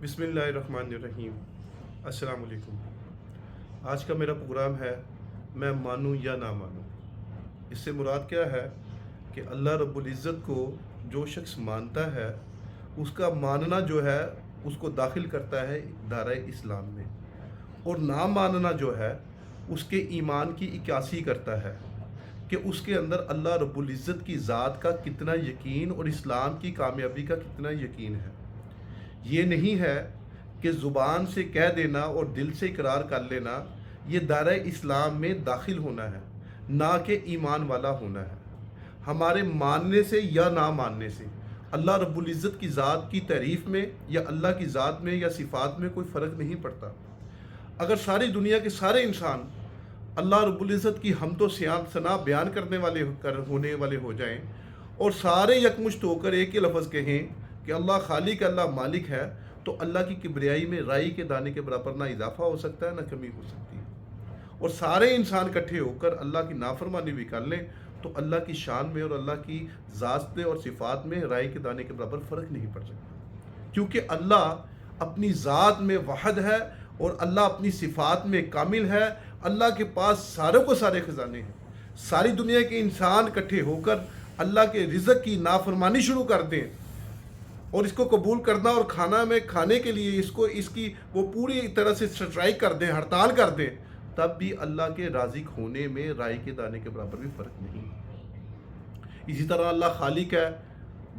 بسم اللہ الرحمن الرحیم۔ السلام علیکم۔ آج کا میرا پروگرام ہے میں مانوں یا نہ مانوں۔ اس سے مراد کیا ہے کہ اللہ رب العزت کو جو شخص مانتا ہے اس کا ماننا جو ہے اس کو داخل کرتا ہے دائرہ اسلام میں، اور نہ ماننا جو ہے اس کے ایمان کی عکاسی کرتا ہے کہ اس کے اندر اللہ رب العزت کی ذات کا کتنا یقین اور اسلام کی کامیابی کا کتنا یقین ہے۔ یہ نہیں ہے کہ زبان سے کہہ دینا اور دل سے اقرار کر لینا یہ دائرہ اسلام میں داخل ہونا ہے، نہ کہ ایمان والا ہونا ہے۔ ہمارے ماننے سے یا نہ ماننے سے اللہ رب العزت کی ذات کی تعریف میں یا اللہ کی ذات میں یا صفات میں کوئی فرق نہیں پڑتا۔ اگر ساری دنیا کے سارے انسان اللہ رب العزت کی حمد و ثنا بیان کرنے والے ہونے والے ہو جائیں اور سارے یکمشت ہو کر ایک ہی لفظ کہیں کہ اللہ خالق اللہ مالک ہے، تو اللہ کی کبریائی میں رائی کے دانے کے برابر نہ اضافہ ہو سکتا ہے نہ کمی ہو سکتی ہے۔ اور سارے انسان اکٹھے ہو کر اللہ کی نافرمانی بھی کر لیں تو اللہ کی شان میں اور اللہ کی ذات اور صفات میں رائی کے دانے کے برابر فرق نہیں پڑ سکتا، کیونکہ اللہ اپنی ذات میں واحد ہے اور اللہ اپنی صفات میں کامل ہے۔ اللہ کے پاس ساروں کو سارے خزانے ہیں۔ ساری دنیا کے انسان اکٹھے ہو کر اللہ کے رزق کی نافرمانی شروع کر دیں اور اس کو قبول کرنا اور کھانا میں کھانے کے لیے اس کی وہ پوری طرح سے سٹرائک کر دیں، ہڑتال کر دیں، تب بھی اللہ کے راضی ہونے میں رائی کے دانے کے برابر بھی فرق نہیں۔ اسی طرح اللہ خالق ہے،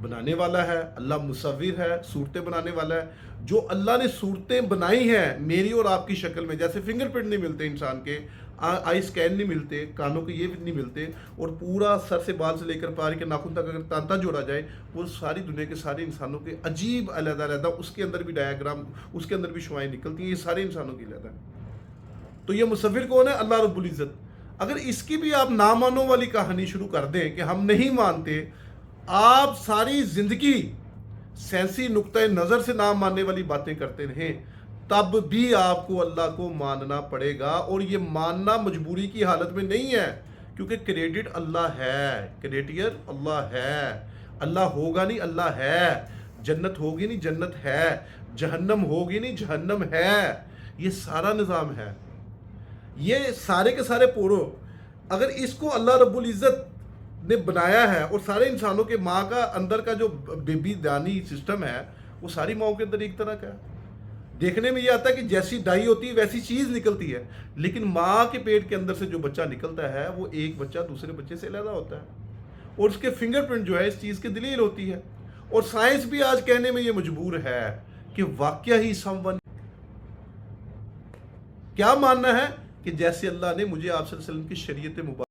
بنانے والا ہے، اللہ مصور ہے، صورتیں بنانے والا ہے۔ جو اللہ نے صورتیں بنائی ہیں میری اور آپ کی شکل میں، جیسے فنگر پرنٹ نہیں ملتے انسان کے، آئی اسکین نہیں ملتے، کانوں کے یہ نہیں ملتے، اور پورا سر سے بال سے لے کر پار کے ناخن تک اگر تانتا جوڑا جائے، وہ ساری دنیا کے سارے انسانوں کے عجیب علیحدہ علیحدہ، اس کے اندر بھی ڈایاگرام، اس کے اندر بھی شعائیں نکلتی ہیں، یہ سارے انسانوں کی علیحدہ ہے۔ تو یہ مصور کون ہے؟ اللہ رب العزت۔ اگر اس کی بھی آپ نہ مانوں والی کہانی شروع کر دیں کہ ہم نہیں مانتے، آپ ساری زندگی سینسی نقطۂ نظر سے نہ ماننے والی باتیں کرتے رہیں، تب بھی آپ کو اللہ کو ماننا پڑے گا، اور یہ ماننا مجبوری کی حالت میں نہیں ہے، کیونکہ کریڈٹ اللہ ہے، کریٹیئر اللہ ہے۔ اللہ ہوگا نہیں، اللہ ہے۔ جنت ہوگی نہیں، جنت ہے۔ جہنم ہوگی نہیں، جہنم ہے۔ یہ سارا نظام ہے، یہ سارے کے سارے پورو۔ اگر اس کو اللہ رب العزت نے بنایا ہے، اور سارے انسانوں کے ماں کا اندر کا جو بیبی دانی سسٹم ہے وہ ساری ماؤں کے اندر ایک طرح کا ہے۔ دیکھنے میں یہ آتا ہے کہ جیسی ڈائی ہوتی ہے ویسی چیز نکلتی ہے، لیکن ماں کے پیٹ کے اندر سے جو بچہ نکلتا ہے وہ ایک بچہ دوسرے بچے سے علیحدہ ہوتا ہے، اور اس کے فنگر پرنٹ جو ہے اس چیز کی دلیل ہوتی ہے۔ اور سائنس بھی آج کہنے میں یہ مجبور ہے کہ واقعہ ہی سم ون کیا ماننا ہے کہ جیسے اللہ نے مجھے آپ صلی اللہ علیہ وسلم کی شریعت مبارک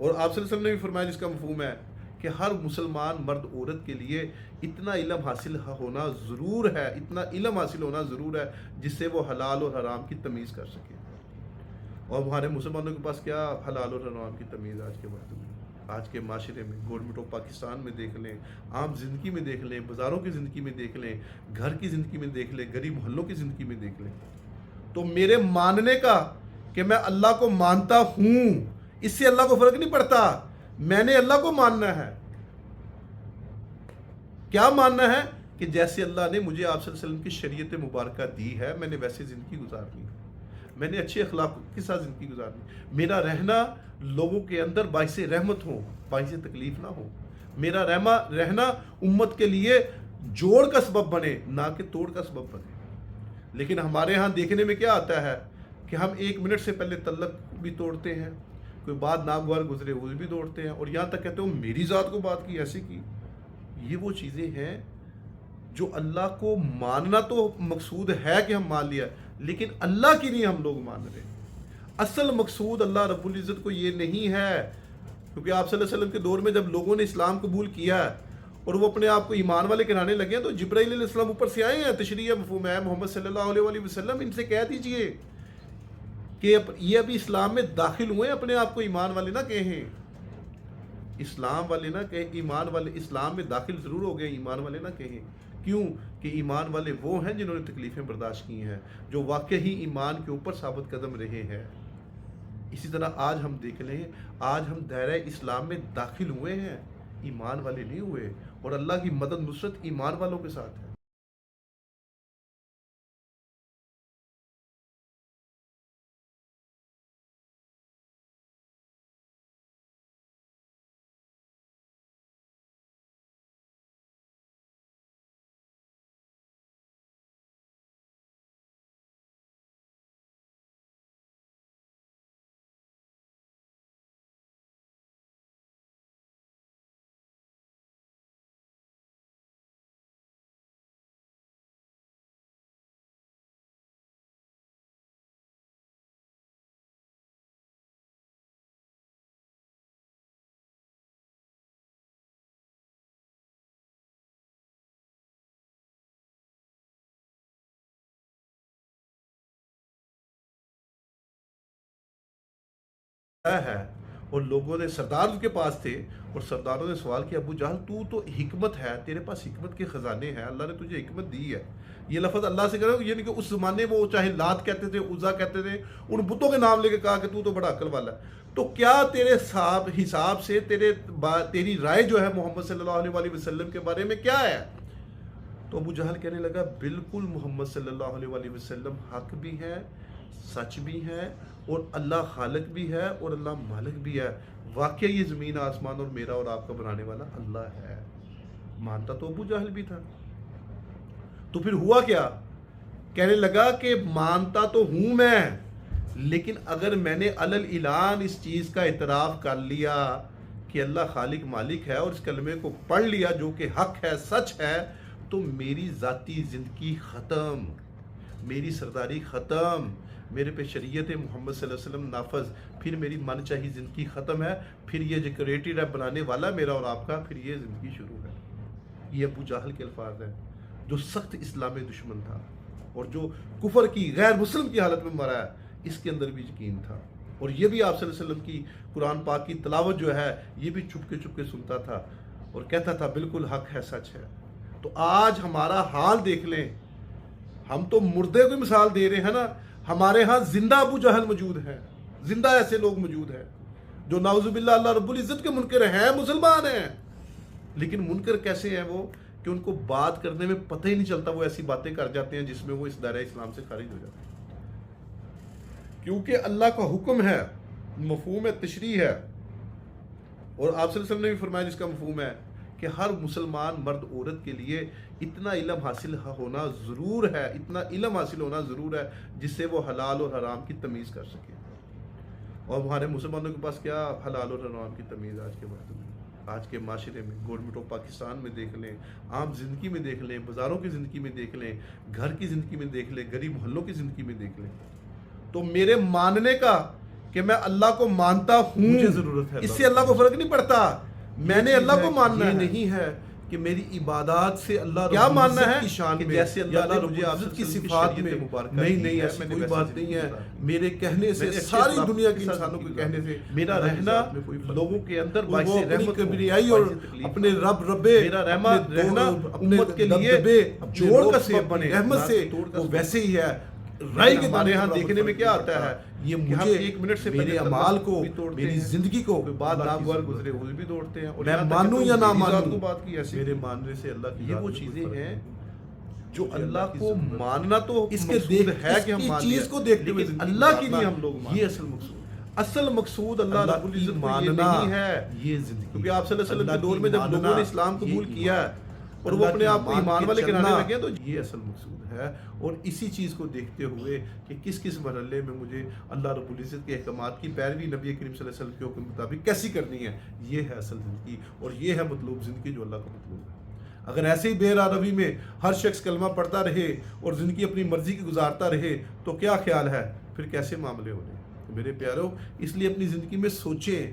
اور آپ صلی اللہ علیہ وسلم نے بھی فرمایا جس کا مفہوم ہے کہ ہر مسلمان مرد عورت کے لیے اتنا علم حاصل ہونا ضرور ہے، اتنا علم حاصل ہونا ضرور ہے جس سے وہ حلال اور حرام کی تمیز کر سکے۔ اور ہمارے مسلمانوں کے پاس کیا حلال اور حرام کی تمیز آج کے وقت میں، آج کے معاشرے میں، گورنمنٹ آف پاکستان میں دیکھ لیں، عام زندگی میں دیکھ لیں، بازاروں کی زندگی میں دیکھ لیں، گھر کی زندگی میں دیکھ لیں، گلی محلوں کی زندگی میں دیکھ لیں۔ تو میرے ماننے کا کہ میں اللہ کو مانتا ہوں، اس سے اللہ کو فرق نہیں پڑتا، میں نے اللہ کو ماننا ہے۔ کیا ماننا ہے؟ کہ جیسے اللہ نے مجھے آپ صلی اللہ علیہ وسلم کی شریعت مبارکہ دی ہے، میں نے ویسے زندگی گزارنی، میں نے اچھے اخلاق کے ساتھ زندگی گزارنی، میرا رہنا لوگوں کے اندر باعث رحمت ہو، باعث تکلیف نہ ہو، میرا رہنا امت کے لیے جوڑ کا سبب بنے، نہ کہ توڑ کا سبب بنے۔ لیکن ہمارے ہاں دیکھنے میں کیا آتا ہے کہ ہم 1 منٹ سے پہلے تعلق بھی توڑتے ہیں، کوئی بات ناگوار گزرے وہ بھی توڑتے ہیں، اور یہاں تک کہتے ہیں میری ذات کو بات کی، ایسے کی۔ یہ وہ چیزیں ہیں جو اللہ کو ماننا تو مقصود ہے کہ ہم مان لیا، لیکن اللہ کی نہیں ہم لوگ مان رہے۔ اصل مقصود اللہ رب العزت کو یہ نہیں ہے، کیونکہ آپ صلی اللہ علیہ وسلم کے دور میں جب لوگوں نے اسلام قبول کیا اور وہ اپنے آپ کو ایمان والے کہلانے لگے ہیں، تو جبرائیل علیہ السلام اوپر سے آئے ہیں، تشریح مفہوم ہے محمد صلی اللہ علیہ وسلم، ان سے کہہ دیجئے کہ یہ ابھی اسلام میں داخل ہوئے، اپنے آپ کو ایمان والے نہ کہیں، اسلام والے نہ کہیں، ایمان والے اسلام میں داخل ضرور ہو گئے، ایمان والے نہ کہیں۔ کیوں؟ کہ ایمان والے وہ ہیں جنہوں نے تکلیفیں برداشت کی ہیں، جو واقعی ایمان کے اوپر ثابت قدم رہے ہیں۔ اسی طرح آج ہم دیکھ لیں، آج ہم دائرہ اسلام میں داخل ہوئے ہیں، ایمان والے نہیں ہوئے، اور اللہ کی مدد نصرت ایمان والوں کے ساتھ ہے۔ ہے اور لوگوں نے سردار کے پاس تھے، اور سرداروں نے سوال کیا، ابو جہل تو حکمت ہے، تیرے پاس حکمت کے خزانے ہیں، اللہ نے تجھے حکمت دی ہے۔ یہ لفظ اللہ سے کرو، یہ نہیں کہ اس زمانے میں وہ چاہے لات کہتے تھے، عزا کہتے تھے، ان بتوں کے نام لے کے کہا کہ تو بڑا عقل والا ہے، تو کیا تیرے حساب سے تیری رائے جو ہے محمد صلی اللہ علیہ وسلم کے بارے میں کیا ہے؟ تو ابو جہل کہنے لگا بالکل محمد صلی اللہ علیہ وسلم حق بھی ہے، سچ بھی ہے، اور اللہ خالق بھی ہے اور اللہ مالک بھی ہے، واقعی یہ زمین آسمان اور میرا اور آپ کا بنانے والا اللہ ہے۔ مانتا تو ابو جہل بھی تھا۔ تو پھر ہوا کیا؟ کہنے لگا کہ مانتا تو ہوں میں، لیکن اگر میں نے علل اعلان اس چیز کا اعتراف کر لیا کہ اللہ خالق مالک ہے، اور اس کلمے کو پڑھ لیا جو کہ حق ہے، سچ ہے، تو میری ذاتی زندگی ختم، میری سرداری ختم، میرے پہ شریعت محمد صلی اللہ علیہ وسلم نافذ، پھر میری من چاہی زندگی ختم ہے، پھر یہ جو کریٹر ہے بنانے والا میرا اور آپ کا، پھر یہ زندگی شروع ہے۔ یہ ابو جہل کے الفاظ ہیں، جو سخت اسلام دشمن تھا، اور جو کفر کی غیر مسلم کی حالت میں مرا ہے، اس کے اندر بھی یقین تھا، اور یہ بھی آپ صلی اللہ علیہ وسلم کی قرآن پاک کی تلاوت جو ہے یہ بھی چھپ کے سنتا تھا، اور کہتا تھا بالکل حق ہے، سچ ہے۔ تو آج ہمارا حال دیکھ لیں، ہم تو مردے کو مثال دے رہے ہیں نا، ہمارے ہاں زندہ ابو جہل موجود ہیں، زندہ ایسے لوگ موجود ہیں جو نعوذ باللہ اللہ رب العزت کے منکر ہیں، مسلمان ہیں، لیکن منکر کیسے ہیں وہ کہ ان کو بات کرنے میں پتہ ہی نہیں چلتا، وہ ایسی باتیں کر جاتے ہیں جس میں وہ اس دائرہ اسلام سے خارج ہو جاتے ہیں، کیونکہ اللہ کا حکم ہے، مفہوم تشریح ہے، اور آپ صلی اللہ علیہ وسلم نے بھی فرمایا جس کا مفہوم ہے کہ ہر مسلمان مرد عورت کے لیے اتنا علم حاصل ہونا ضرور ہے، اتنا علم حاصل ہونا ضرور ہے جس سے وہ حلال اور حرام کی تمیز کر سکے۔ اور ہمارے مسلمانوں کے پاس کیا حلال اور حرام کی تمیز آج کے وقت میں، آج کے معاشرے میں، گورنمنٹ آف پاکستان میں دیکھ لیں، عام زندگی میں دیکھ لیں، بازاروں کی زندگی میں دیکھ لیں، گھر کی زندگی میں دیکھ لیں، گلی محلوں کی زندگی میں دیکھ لیں۔ تو میرے ماننے کا کہ میں اللہ کو مانتا ہوں، مجھے ضرورت ہے اس سے اللہ کو فرق نہیں پڑتا، میں نے اللہ کو ماننا ہے۔ یہ نہیں ہے کہ میری عبادات سے اللہ کیا رب ماننا العزت ہے کی شان کہ میں جیسے یا اللہ نے رب مجھے آپ العزت کی کی صفات شریعت میں مبارکہ نہیں دی نہیں ہے، ایسی میں نے کوئی ویسے بات زندگی نہیں ہے۔ گزاری۔ میرے کہنے سے میں نے ساری اچھے دنیا کے کے ساتھ انسانوں کے زندگی کہنے سے میرا اللہ کی رہنا ذات میں کوئی فرق لوگوں نہیں۔ کے اندر وہ باعث اپنی رحمت ہو، کبریائی اور باعث تکلیف اپنے ہو۔ رب ربے میرا رہنا امت کے لیے جوڑ جوڑ کا کا سیب سبب بنے بنے، رحمت سے توڑ کا وہ سبب ویسے ہی ہے۔ رائی کے ہمارے دانے ہاں برابر دیکھنے میں فرق کیا نہیں آتا ہے، پڑتا یہ کہ ہم مجھے ایک منٹ سے میرے پہلے اعمال کو بھی توڑتے میری ہیں، زندگی کو کوئی بات اللہ کی ناگوار ضرورت گزرے ہے۔ وہ بھی توڑتے ہیں، اور میں یہاں تک کہ مانوں یا نہ میری ذات مانوں، کو بات کی ایسی میرے ماننے سے اللہ کی یہ ذات وہ میں کوئی چیزیں فرق ہیں نہیں۔ جو مجھے اللہ کی کو ضرورت ہے۔ ماننا تو اس کے مقصود ہے اس کہ ہم کی مان چیز لیں، کو دیکھتے ہوئے لیکن زندگی اللہ کی گزارنا، نہیں ہم لوگ مانتے۔ یہ اصل مقصود ہے۔ اصل مقصود اللہ رب کی العزت کو یہ ماننا نہیں ہے، یہ زندگی، کیونکہ آپ صلی اللہ علیہ وسلم کے اللہ دور کی میں جب ماننا، لوگوں نے اسلام قبول یہ کیا ایمان، اور وہ اللہ اپنے کی آپ کو مان ایمان کے والے چلنا، کہلانے لگے تو یہ اصل مقصود ہے۔ اور اسی چیز کو دیکھتے ہوئے کہ کس کس مرحلے میں مجھے اللہ رب العزت کے احکامات کی پیروی نبی کریم صلی اللہ علیہ وسلم کے حکم مطابق کیسی کرنی ہے، یہ ہے اصل زندگی، اور یہ ہے مطلوب زندگی جو اللہ کو مطلوب ہے۔ اگر ایسے ہی بے روی میں ہر شخص کلمہ پڑھتا رہے اور زندگی اپنی مرضی کی گزارتا رہے تو کیا خیال ہے پھر کیسے معاملے ہونے؟ میرے پیارو، اس لیے اپنی زندگی میں سوچیں،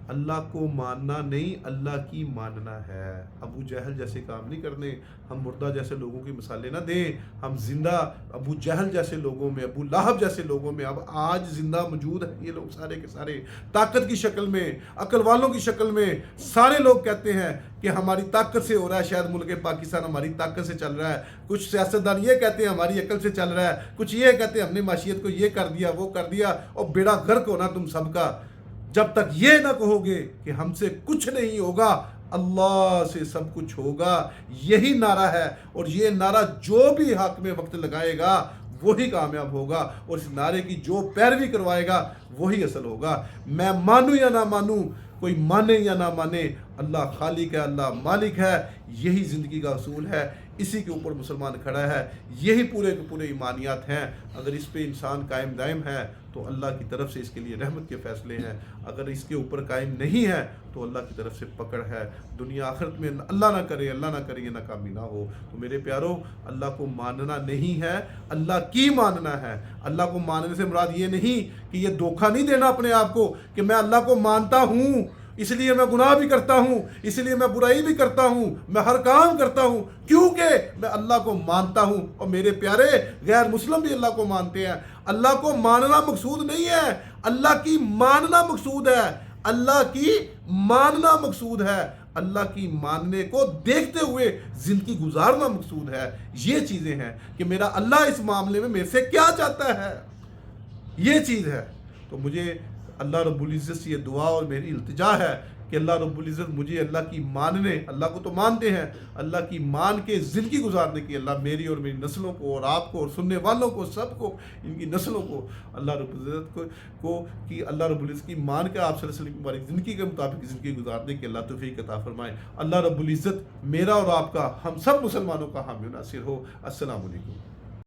اللہ کو ماننا نہیں، اللہ کی ماننا ہے۔ ابو جہل جیسے کام نہیں کرنے، ہم مردہ جیسے لوگوں کی مثالیں نہ دیں، ہم زندہ ابو جہل جیسے لوگوں میں، ابو لہب جیسے لوگوں میں اب آج زندہ موجود ہیں یہ لوگ سارے کے سارے، طاقت کی شکل میں، عقل والوں کی شکل میں۔ سارے لوگ کہتے ہیں کہ ہماری طاقت سے ہو رہا ہے، شاید ملک پاکستان ہماری طاقت سے چل رہا ہے، کچھ سیاستدان یہ کہتے ہیں ہماری عقل سے چل رہا ہے، کچھ یہ کہتے ہیں ہم نے معیشت کو یہ کر دیا وہ کر دیا، اور بیڑا غرق ہونا تم سب کا۔ جب تک یہ نہ کہو گے کہ ہم سے کچھ نہیں ہوگا، اللہ سے سب کچھ ہوگا، یہی نعرہ ہے، اور یہ نعرہ جو بھی حق میں وقت لگائے گا وہی کامیاب ہوگا، اور اس نعرے کی جو پیروی کروائے گا وہی اصل ہوگا۔ میں مانوں یا نہ مانوں، کوئی مانے یا نہ مانے، اللہ خالق ہے، اللہ مالک ہے، یہی زندگی کا اصول ہے، اسی کے اوپر مسلمان کھڑا ہے، یہی پورے کے پورے ایمانیات ہیں۔ اگر اس پہ انسان قائم دائم ہے تو اللہ کی طرف سے اس کے لیے رحمت کے فیصلے ہیں، اگر اس کے اوپر قائم نہیں ہے تو اللہ کی طرف سے پکڑ ہے، دنیا آخرت میں اللہ نہ کرے یہ ناکامی نہ ہو۔ تو میرے پیارو، اللہ کو ماننا نہیں ہے، اللہ کی ماننا ہے۔ اللہ کو ماننے سے مراد یہ نہیں کہ یہ دھوکہ نہیں دینا اپنے آپ کو کہ میں اللہ کو مانتا ہوں اس لیے میں گناہ بھی کرتا ہوں، اس لیے میں برائی بھی کرتا ہوں، میں ہر کام کرتا ہوں کیونکہ میں اللہ کو مانتا ہوں۔ اور میرے پیارے، غیر مسلم بھی اللہ کو مانتے ہیں۔ اللہ کو ماننا مقصود نہیں ہے، اللہ کی ماننا مقصود ہے، اللہ کی ماننا مقصود ہے، اللہ کی ماننے کو دیکھتے ہوئے زندگی گزارنا مقصود ہے۔ یہ چیزیں ہیں کہ میرا اللہ اس معاملے میں میرے سے کیا چاہتا ہے، یہ چیز ہے۔ تو مجھے اللہ رب العزت سے یہ دعا اور میری التجا ہے کہ اللہ رب العزت مجھے اللہ کی ماننے، اللہ کو تو مانتے ہیں، اللہ کی مان کے زندگی گزارنے کی اللہ میری اور میری نسلوں کو اور آپ کو اور سننے والوں کو سب کو، ان کی نسلوں کو اللہ رب العزت کو کہ اللہ رب العزت کی مان کے آپ صلی اللہ علیہ وسلم کی مبارک زندگی کے مطابق زندگی گزارنے کی اللہ توفیق عطا فرمائے۔ اللہ رب العزت میرا اور آپ کا، ہم سب مسلمانوں کا حامی و ناصر ہو۔ السلام علیکم۔